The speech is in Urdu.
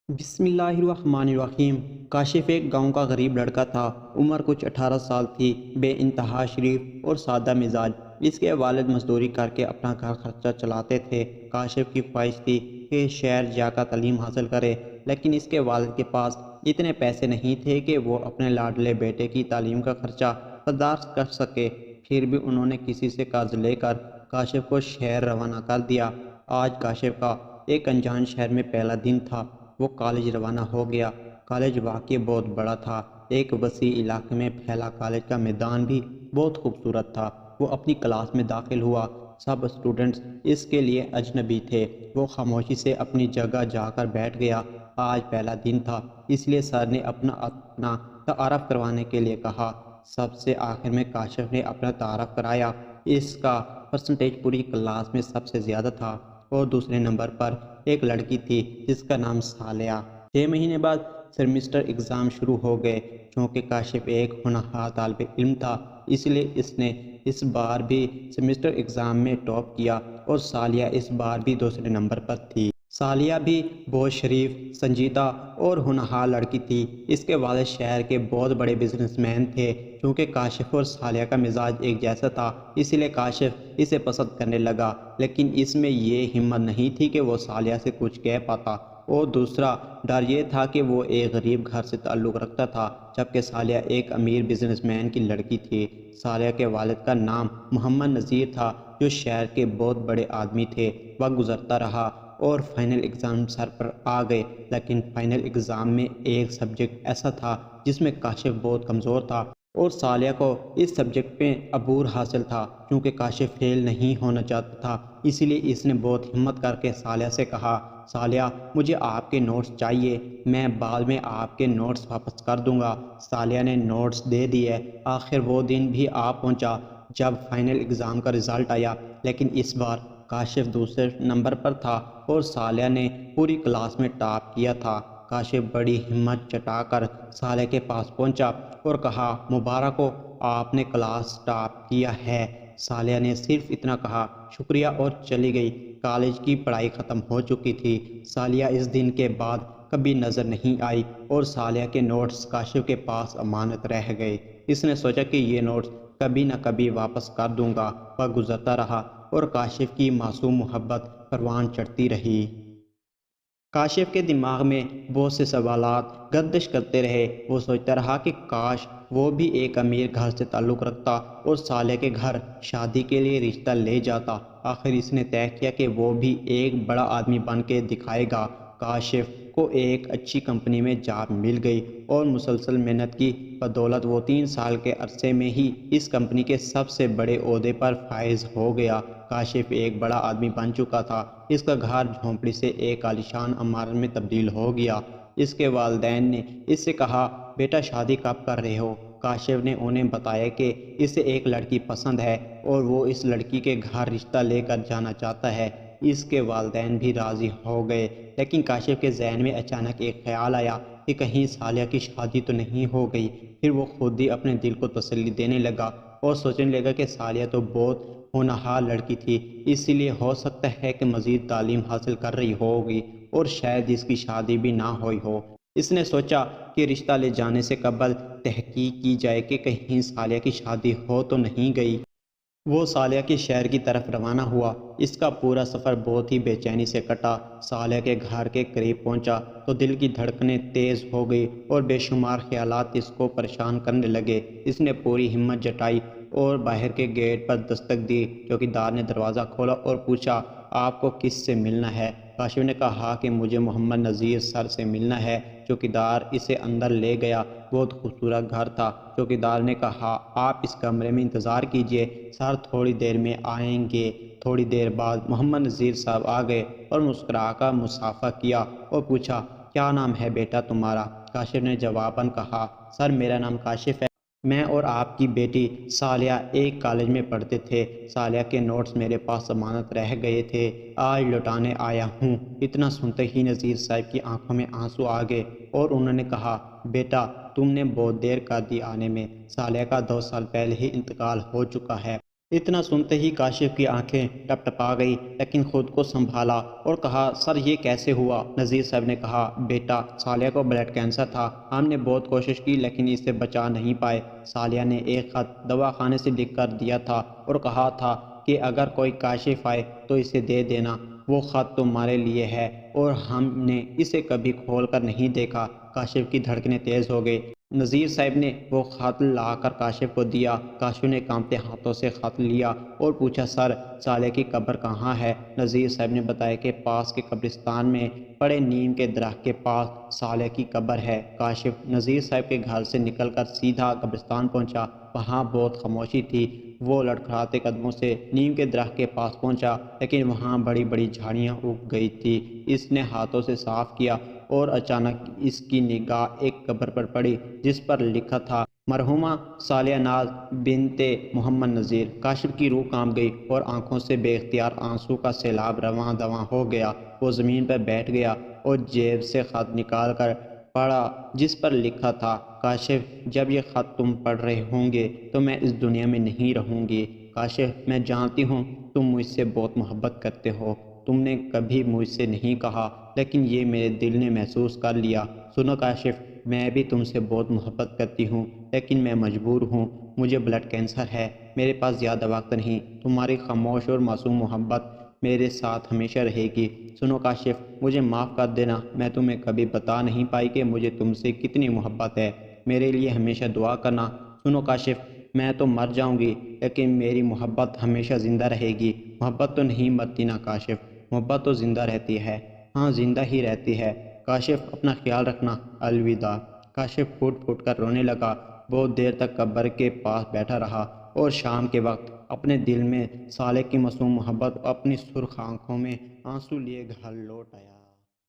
بسم اللہ الرحمن الرحیم۔ کاشف ایک گاؤں کا غریب لڑکا تھا۔ عمر کچھ 18 سال تھی۔ بے انتہا شریف اور سادہ مزاج۔ اس کے والد مزدوری کر کے اپنا گھر خرچہ چلاتے تھے۔ کاشف کی خواہش تھی کہ شہر جا کر تعلیم حاصل کرے، لیکن اس کے والد کے پاس اتنے پیسے نہیں تھے کہ وہ اپنے لاڈلے بیٹے کی تعلیم کا خرچہ برداشت کر سکے۔ پھر بھی انہوں نے کسی سے قرض لے کر کاشف کو شہر روانہ کر دیا۔ آج کاشف کا ایک انجان شہر میں پہلا دن تھا۔ وہ کالج روانہ ہو گیا۔ کالج واقعی بہت بڑا تھا۔ ایک وسیع علاقے میں پھیلا کالج کا میدان بھی بہت خوبصورت تھا۔ وہ اپنی کلاس میں داخل ہوا۔ سب اسٹوڈنٹس اس کے لیے اجنبی تھے۔ وہ خاموشی سے اپنی جگہ جا کر بیٹھ گیا۔ آج پہلا دن تھا، اس لیے سر نے اپنا تعارف کروانے کے لیے کہا۔ سب سے آخر میں کاشف نے اپنا تعارف کرایا۔ اس کا پرسنٹیج پوری کلاس میں سب سے زیادہ تھا اور دوسرے نمبر پر ایک لڑکی تھی جس کا نام صالحہ۔ 6 مہینے بعد سیمسٹر ایگزام شروع ہو گئے۔ چونکہ کاشف ایک ہونہار طالب علم تھا، اس لیے اس نے اس بار بھی سیمسٹر ایگزام میں ٹاپ کیا اور صالحہ اس بار بھی دوسرے نمبر پر تھی۔ صالحہ بھی بہت شریف، سنجیدہ اور ہونہار لڑکی تھی۔ اس کے والد شہر کے بہت بڑے بزنس مین تھے۔ چونکہ کاشف اور صالحہ کا مزاج ایک جیسا تھا، اس لیے کاشف اسے پسند کرنے لگا، لیکن اس میں یہ ہمت نہیں تھی کہ وہ صالحہ سے کچھ کہہ پاتا۔ اور دوسرا ڈر یہ تھا کہ وہ ایک غریب گھر سے تعلق رکھتا تھا، جبکہ صالحہ ایک امیر بزنس مین کی لڑکی تھی۔ صالحہ کے والد کا نام محمد نذیر تھا، جو شہر کے بہت بڑے آدمی تھے۔ وقت گزرتا رہا اور فائنل ایگزام سر پر آ گئے، لیکن فائنل ایگزام میں ایک سبجیکٹ ایسا تھا جس میں کاشف بہت کمزور تھا اور صالحہ کو اس سبجیکٹ میں عبور حاصل تھا۔ چونکہ کاشف فیل نہیں ہونا چاہتا تھا، اس لیے اس نے بہت ہمت کر کے صالحہ سے کہا، صالحہ مجھے آپ کے نوٹس چاہیے، میں بعد میں آپ کے نوٹس واپس کر دوں گا۔ صالحہ نے نوٹس دے دیے۔ آخر وہ دن بھی آ پہنچا جب فائنل ایگزام کا رزلٹ آیا، لیکن اس بار کاشف دوسرے نمبر پر تھا اور صالحہ نے پوری کلاس میں ٹاپ کیا تھا۔ کاشف بڑی ہمت جتا کر صالحہ کے پاس پہنچا اور کہا، مبارک ہو، آپ نے کلاس ٹاپ کیا ہے۔ صالحہ نے صرف اتنا کہا، شکریہ، اور چلی گئی۔ کالج کی پڑھائی ختم ہو چکی تھی۔ صالحہ اس دن کے بعد کبھی نظر نہیں آئی اور صالحہ کے نوٹس کاشف کے پاس امانت رہ گئے۔ اس نے سوچا کہ یہ نوٹس کبھی نہ کبھی واپس کر دوں گا۔ وقت گزرتا رہا اور کاشف کی معصوم محبت پروان چڑھتی رہی۔ کاشف کے دماغ میں بہت سے سوالات گردش کرتے رہے۔ وہ سوچتا رہا کہ کاش وہ بھی ایک امیر گھر سے تعلق رکھتا اور صالحہ کے گھر شادی کے لیے رشتہ لے جاتا۔ آخر اس نے طے کیا کہ وہ بھی ایک بڑا آدمی بن کے دکھائے گا۔ کاشف کو ایک اچھی کمپنی میں جاب مل گئی اور مسلسل محنت کی بدولت وہ 3 سال کے عرصے میں ہی اس کمپنی کے سب سے بڑے عہدے پر فائز ہو گیا۔ کاشف ایک بڑا آدمی بن چکا تھا۔ اس کا گھر جھونپڑی سے ایک عالیشان عمارت میں تبدیل ہو گیا۔ اس کے والدین نے اس سے کہا، بیٹا شادی کب کر رہے ہو؟ کاشف نے انہیں بتایا کہ اسے ایک لڑکی پسند ہے اور وہ اس لڑکی کے گھر رشتہ لے کر جانا چاہتا ہے۔ اس کے والدین بھی راضی ہو گئے، لیکن کاشف کے ذہن میں اچانک ایک خیال آیا کہ کہیں صالحہ کی شادی تو نہیں ہو گئی۔ پھر وہ خود ہی اپنے دل کو تسلی دینے لگا اور سوچنے لگا کہ صالحہ تو بہت ہونہار لڑکی تھی، اس لیے ہو سکتا ہے کہ مزید تعلیم حاصل کر رہی ہوگی اور شاید اس کی شادی بھی نہ ہوئی ہو۔ اس نے سوچا کہ رشتہ لے جانے سے قبل تحقیق کی جائے کہ کہیں صالحہ کی شادی ہو تو نہیں گئی۔ وہ صالحہ کے شہر کی طرف روانہ ہوا۔ اس کا پورا سفر بہت ہی بے چینی سے کٹا۔ صالحہ کے گھر کے قریب پہنچا تو دل کی دھڑکنیں تیز ہو گئی اور بے شمار خیالات اس کو پریشان کرنے لگے۔ اس نے پوری ہمت جٹائی اور باہر کے گیٹ پر دستک دی۔ چوکیدار نے دروازہ کھولا اور پوچھا، آپ کو کس سے ملنا ہے؟ کاشف نے کہا کہ مجھے محمد نذیر سر سے ملنا ہے۔ چوکیدار اسے اندر لے گیا۔ بہت خوبصورت گھر تھا۔ چوکیدار نے کہا، آپ اس کمرے میں انتظار کیجیے، سر تھوڑی دیر میں آئیں گے۔ تھوڑی دیر بعد محمد نذیر صاحب آ گئے اور مسکرا کر مصافحہ کیا اور پوچھا، کیا نام ہے بیٹا تمہارا؟ کاشف نے جواباً کہا، سر میرا نام کاشف ہے، میں اور آپ کی بیٹی صالحہ ایک کالج میں پڑھتے تھے۔ صالحہ کے نوٹس میرے پاس امانت رہ گئے تھے، آج لوٹانے آیا ہوں۔ اتنا سنتے ہی نذیر صاحب کی آنکھوں میں آنسو آ گئے اور انہوں نے کہا، بیٹا تم نے بہت دیر کر دی آنے میں، صالحہ کا 2 سال پہلے ہی انتقال ہو چکا ہے۔ اتنا سنتے ہی کاشف کی آنکھیں ٹپ ٹپا گئی، لیکن خود کو سنبھالا اور کہا، سر یہ کیسے ہوا؟ نذیر صاحب نے کہا، بیٹا صالحہ کو بلڈ کینسر تھا، ہم نے بہت کوشش کی لیکن اسے بچا نہیں پائے۔ صالحہ نے ایک خط دواخانے سے لکھ کر دیا تھا اور کہا تھا کہ اگر کوئی کاشف آئے تو اسے دے دینا، وہ خط تمہارے لیے ہے، اور ہم نے اسے کبھی کھول کر نہیں دیکھا۔ کاشف کی دھڑکنیں تیز ہو گئی۔ نذیر صاحب نے وہ خط لا کر کاشف کو دیا۔ کاشف نے کانپتے ہاتھوں سے خط لیا اور پوچھا، سر صالح کی قبر کہاں ہے؟ نذیر صاحب نے بتایا کہ پاس کے قبرستان میں پڑے نیم کے درخت کے پاس صالح کی قبر ہے۔ کاشف نذیر صاحب کے گھر سے نکل کر سیدھا قبرستان پہنچا۔ وہاں بہت خاموشی تھی۔ وہ لڑکھڑاتے قدموں سے نیم کے درخت کے پاس پہنچا، لیکن وہاں بڑی بڑی جھاڑیاں اگ گئی تھی۔ اس نے ہاتھوں سے صاف کیا اور اچانک اس کی نگاہ ایک قبر پر پڑی جس پر لکھا تھا، مرحومہ صالحہ ناز بنت محمد نذیر۔ کاشف کی روح کانپ گئی اور آنکھوں سے بے اختیار آنسو کا سیلاب رواں دواں ہو گیا۔ وہ زمین پر بیٹھ گیا اور جیب سے خط نکال کر پڑھا جس پر لکھا تھا، کاشف جب یہ خط تم پڑھ رہے ہوں گے تو میں اس دنیا میں نہیں رہوں گی۔ کاشف میں جانتی ہوں تم مجھ سے بہت محبت کرتے ہو، تم نے کبھی مجھ سے نہیں کہا لیکن یہ میرے دل نے محسوس کر لیا۔ سنو کاشف، میں بھی تم سے بہت محبت کرتی ہوں لیکن میں مجبور ہوں، مجھے بلڈ کینسر ہے، میرے پاس زیادہ وقت نہیں۔ تمہاری خاموش اور معصوم محبت میرے ساتھ ہمیشہ رہے گی۔ سنو کاشف، مجھے معاف کر دینا، میں تمہیں کبھی بتا نہیں پائی کہ مجھے تم سے کتنی محبت ہے، میرے لیے ہمیشہ دعا کرنا۔ سنو کاشف، میں تو مر جاؤں گی لیکن میری محبت ہمیشہ زندہ رہے گی۔ محبت تو نہیں مرتی نا کاشف، محبت تو زندہ رہتی ہے، ہاں زندہ ہی رہتی ہے۔ کاشف اپنا خیال رکھنا، الوداع۔ کاشف پھوٹ پھوٹ کر رونے لگا۔ بہت دیر تک قبر کے پاس بیٹھا رہا اور شام کے وقت اپنے دل میں صالح کی معصوم محبت، اپنی سرخ آنکھوں میں آنسو لیے گھر لوٹ آیا۔